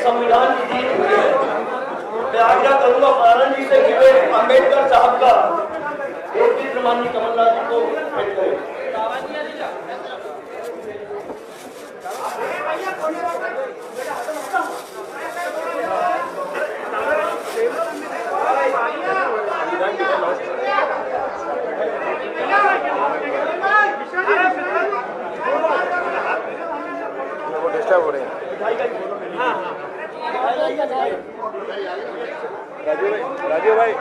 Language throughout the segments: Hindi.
संविधान की जीत हुई है। मैं आग्रह करूंगा फरहान जी से कि वे अम्बेडकर साहब का एक चित्र माननीय कमलनाथ जी को भेंट करें। वो डिस्टर्ब हो रहे हैं। राजू भाई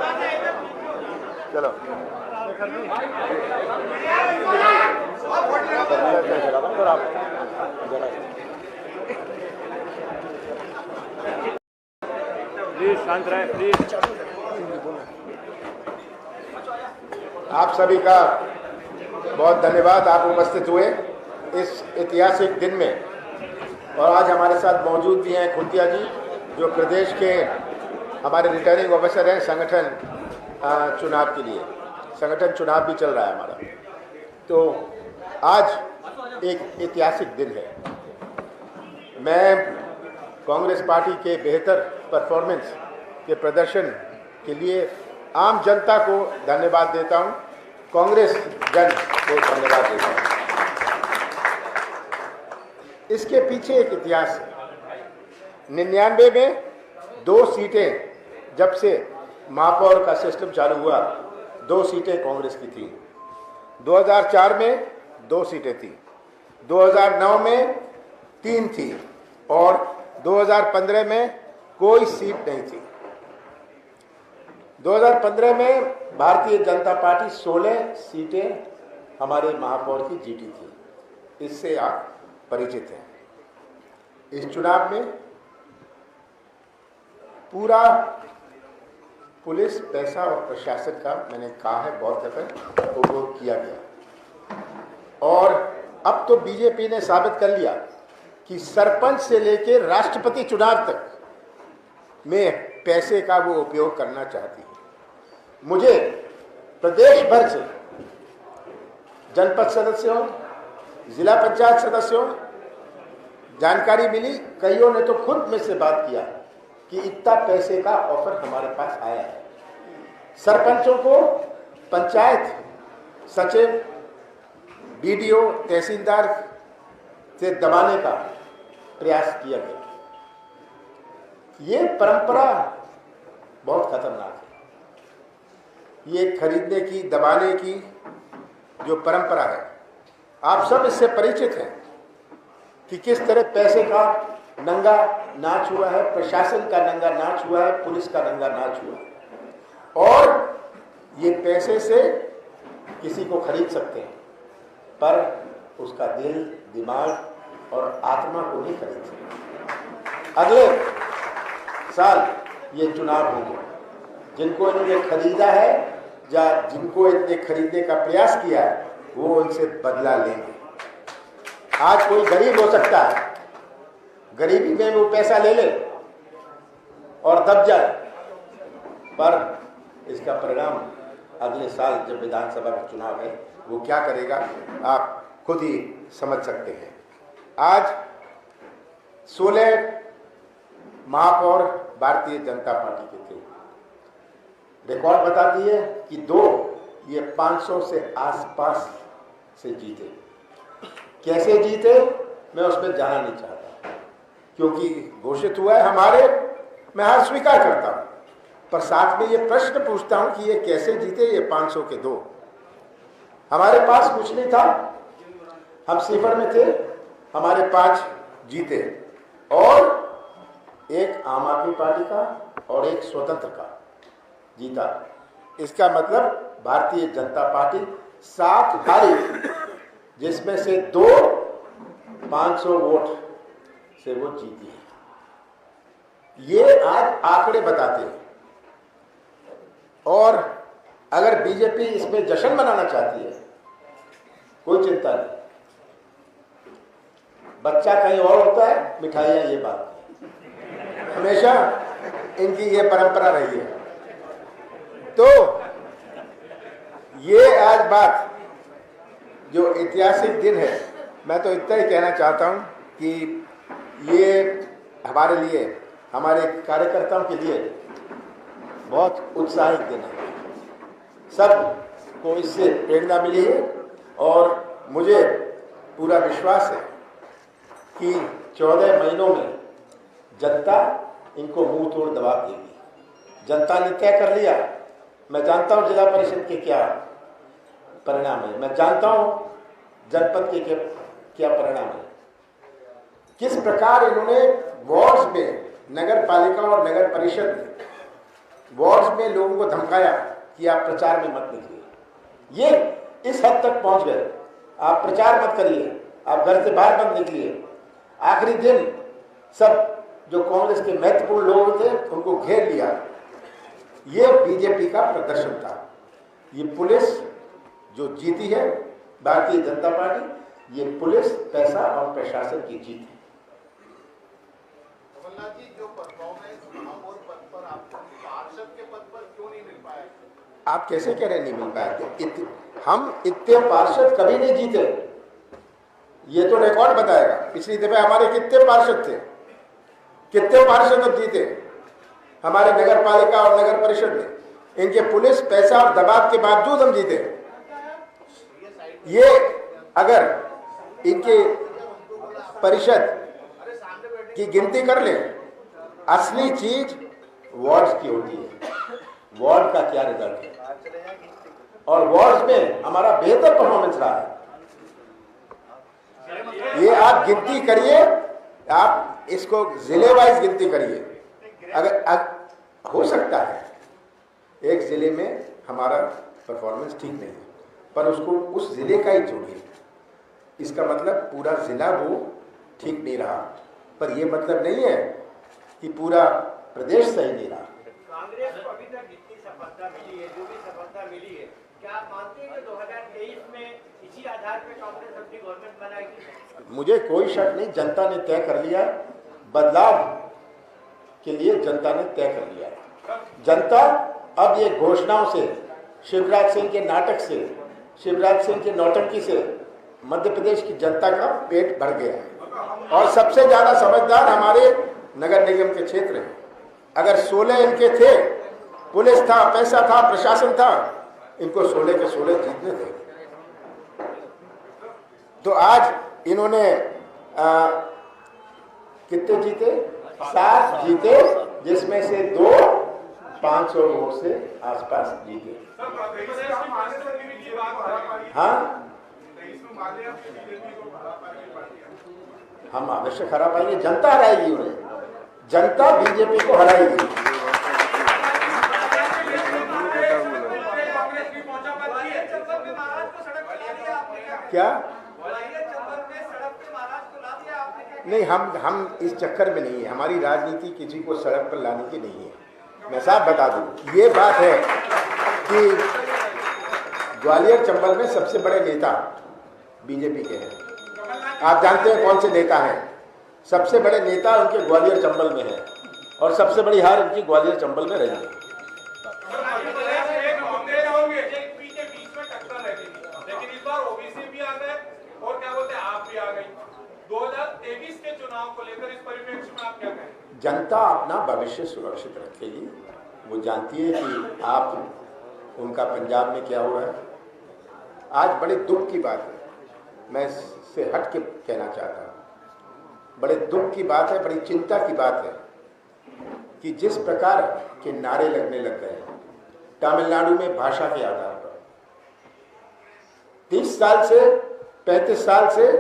चलो प्लीज शांत रहे प्लीज। आप सभी का बहुत धन्यवाद, आप उपस्थित हुए इस ऐतिहासिक दिन में। और आज हमारे साथ मौजूद भी हैं खुंतिया जी, जो प्रदेश के हमारे रिटर्निंग ऑफिसर हैं संगठन चुनाव के लिए। संगठन चुनाव भी चल रहा है हमारा, तो आज एक ऐतिहासिक दिन है। मैं कांग्रेस पार्टी के बेहतर परफॉर्मेंस के प्रदर्शन के लिए आम जनता को धन्यवाद देता हूं, कांग्रेस जन को धन्यवाद देता हूं। इसके पीछे एक इतिहास है। 99 में 2 सीटें, जब से महापौर का सिस्टम चालू हुआ, 2 सीटें कांग्रेस की थी। 2004 में 2 सीटें थी, 2009 में 3 थी और 2015 में कोई सीट नहीं थी। 2015 में भारतीय जनता पार्टी 16 सीटें हमारे महापौर की जीती थी। इससे आप परिचित हैं। इस चुनाव में पूरा पुलिस, पैसा और प्रशासन का, मैंने कहा है बहुत दफे, उपयोग किया गया। और अब तो बीजेपी ने साबित कर लिया कि सरपंच से लेकर राष्ट्रपति चुनाव तक में पैसे का वो उपयोग करना चाहती है। मुझे प्रदेश भर से जनपद सदस्यों, जिला पंचायत सदस्यों जानकारी मिली, कईयों ने तो खुद में से बात किया कि इतना पैसे का ऑफर हमारे पास आया है। सरपंचों को पंचायत सचिव, बीडीओ, तहसीलदार से दबाने का प्रयास किया गया। ये परंपरा बहुत खतरनाक है। ये खरीदने की, दबाने की जो परंपरा है, आप सब इससे परिचित हैं कि किस तरह पैसे का नंगा नाच हुआ है, प्रशासन का नंगा नाच हुआ है, पुलिस का नंगा नाच हुआ है। और ये पैसे से किसी को खरीद सकते हैं, पर उसका दिल, दिमाग और आत्मा को नहीं खरीद सकते। अगले साल ये चुनाव होंगे। जिनको इन्होंने खरीदा है या जिनको इन्होंने खरीदने का प्रयास किया है, वो उनसे बदला लेंगे। आज कोई गरीब हो सकता है, गरीबी में वो पैसा ले ले और दब जाए, पर इसका परिणाम अगले साल जब विधानसभा का चुनाव है, वो क्या करेगा आप खुद ही समझ सकते हैं। आज 16 महापौर भारतीय जनता पार्टी के थे। रिकॉर्ड बताती है कि 2 ये 500 से आसपास से जीते। कैसे जीते मैं उस पर जाना नहीं चाहता, क्योंकि घोषित हुआ है हमारे, मैं हार स्वीकार करता हूं, पर साथ में ये प्रश्न पूछता हूं कि ये कैसे जीते ये 500 के 2। हमारे पास कुछ नहीं था, हम सिफर में थे, हमारे 5 जीते और एक आम आदमी पार्टी का और एक स्वतंत्र का जीता। इसका मतलब भारतीय जनता पार्टी 7 हारी, जिसमें से 2 500 वोट से वो जीती है। ये आज आंकड़े बताते हैं। और अगर बीजेपी इसमें जश्न मनाना चाहती है, कोई चिंता नहीं, बच्चा कहीं और होता है, मिठाइयाँ ये बात हमेशा इनकी ये परंपरा रही है। तो ये आज बात जो ऐतिहासिक दिन है, मैं तो इतना ही कहना चाहता हूँ कि ये हमारे लिए हमारे कार्यकर्ताओं के लिए बहुत उत्साहित दिन है। सबको इससे प्रेरणा मिली है और मुझे पूरा विश्वास है कि 14 महीनों में जनता इनको मुंह तोड़ जवाब देगी। जनता ने तय कर लिया। मैं जानता हूं जिला परिषद के क्या परिणाम है, मैं जानता हूं जनपद के क्या परिणाम है। किस प्रकार इन्होंने वार्ड्स में, नगर पालिका और नगर परिषद में वार्ड्स में लोगों को धमकाया कि आप प्रचार में मत निकलिए। ये इस हद तक पहुंच गए, आप प्रचार मत करिए, आप घर से बाहर मत निकलिए। आखिरी दिन सब जो कांग्रेस के महत्वपूर्ण लोग थे उनको घेर लिया। ये बीजेपी का प्रदर्शन था। ये पुलिस जो जीती है, भारतीय जनता पार्टी, ये पुलिस, पैसा और प्रशासन की जीत है। कमलनाथ जी, जो परफॉर्मेंस महापौर पद पर आपको पार्षद के पद पर क्यों नहीं मिल पाया? आप कैसे कह रहे हैं नहीं मिल पाया? हम इतने पार्षद कभी नहीं जीते। ये तो रिकॉर्ड बताएगा पिछली दफे हमारे कितने पार्षद थे, कितने पार्षद जीते हमारे नगर पालिका और नगर परिषद में। इनके पुलिस, पैसा और दबाव के बावजूद हम जीते। ये अगर इनके परिषद की गिनती कर ले, असली चीज वार्ड्स की होती है। वार्ड का क्या रिजल्ट है और वार्ड्स में हमारा बेहतर परफॉर्मेंस रहा है। ये आप गिनती करिए, आप इसको जिले वाइज गिनती करिए। अगर हो सकता है एक जिले में हमारा परफॉर्मेंस ठीक नहीं है, पर उसको उस जिले का ही जोड़िए। इसका मतलब पूरा जिला वो ठीक नहीं रहा, पर ये मतलब नहीं है कि पूरा प्रदेश सही नहीं रहा। कांग्रेस को अभी तक जितनी सफलता मिली है, जो भी सफलता मिली है, क्या आप मानते हैं कि 2023 में इसी आधार पर कांग्रेस अपनी गवर्नमेंट बनाएगी? मुझे कोई शक नहीं, जनता ने तय कर लिया। बदलाव के लिए जनता ने तय कर लिया। जनता अब ये घोषणाओं से, शिवराज सिंह के नाटक से, शिवराज सिंह के नौटंकी से मध्य प्रदेश की जनता का पेट भर गया है। और सबसे ज्यादा समझदार हमारे नगर निगम के क्षेत्र हैं। अगर 16 इनके थे, पुलिस था, पैसा था, प्रशासन था, इनको 16 के 16 जीतने थे। तो आज इन्होंने कितने जीते? 7 जीते, जिसमें से 2 500 वोट से आसपास जीते। हाँ, हम अवश्य हरा पाएंगे। जनता हराएगी उन्हें, जनता बीजेपी को हराएगी। क्या नहीं, हम इस चक्कर में नहीं है। हमारी राजनीति किसी को सड़क पर लाने की नहीं है। मैं साफ बता दूं, ये बात है कि ग्वालियर चंबल में सबसे बड़े नेता बीजेपी के हैं। आप जानते हैं कौन से नेता हैं? सबसे बड़े नेता उनके ग्वालियर चंबल में है और सबसे बड़ी हार उनकी ग्वालियर चंबल में रही है। लेकिन इस बार ओबीसी भी आ गए और क्या बोलते हैं, आप भी आ गई। 2023 के चुनाव को लेकर इस परिप्रेक्ष्य में आप क्या कहें? जनता अपना भविष्य सुरक्षित रखेगी। वो जानती है कि आप उनका पंजाब में क्या हो रहा है। आज बड़े दुख की बात है, मैं इससे हट के कहना चाहता हूँ, बड़े दुख की बात है, बड़ी चिंता की बात है कि जिस प्रकार के नारे लगने लग गए तमिलनाडु में भाषा के आधार पर। 30 साल से 35 साल से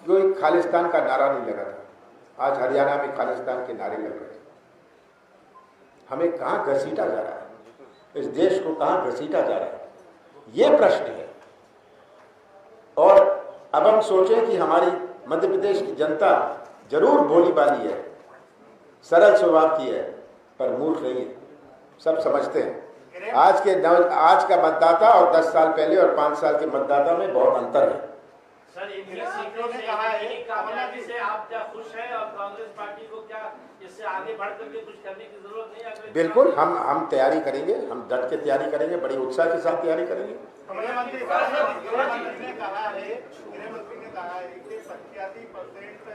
कोई खालिस्तान का नारा नहीं लगा था। आज हरियाणा में खालिस्तान के नारे लग रहे हैं। हमें कहाँ घसीटा जा रहा है, इस देश को कहाँ घसीटा जा रहा है, ये प्रश्न है। और अब हम सोचें कि हमारी मध्य प्रदेश की जनता जरूर भोली भाली है, सरल स्वभाव की है, पर मूर्ख नहीं है। सब समझते हैं। आज का मतदाता और 10 साल पहले और 5 साल के मतदाता में बहुत अंतर है। सर, इन्हीं सीटों से कहा है कि कामयाबी से आप क्या खुश हैं और कांग्रेस पार्टी को क्या इससे आगे बढ़ करके कुछ करने की जरूरत नहीं है? बिल्कुल, हम तैयारी करेंगे, हम डट के तैयारी करेंगे, बड़ी उत्साह के साथ तैयारी करेंगे। गृहमंत्री ने कहा है कि 87%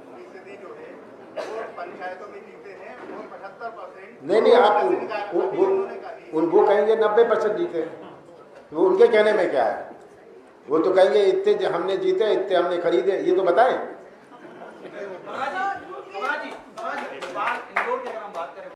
फीसदी जो है वो पंचायतों में जीते हैं और 75%। नहीं आप उनको कहेंगे 90% जीते हैं, वो उनके कहने में क्या है? वो तो कहेंगे इतने हमने जीते, इतने हमने खरीदे, ये तो बताएं।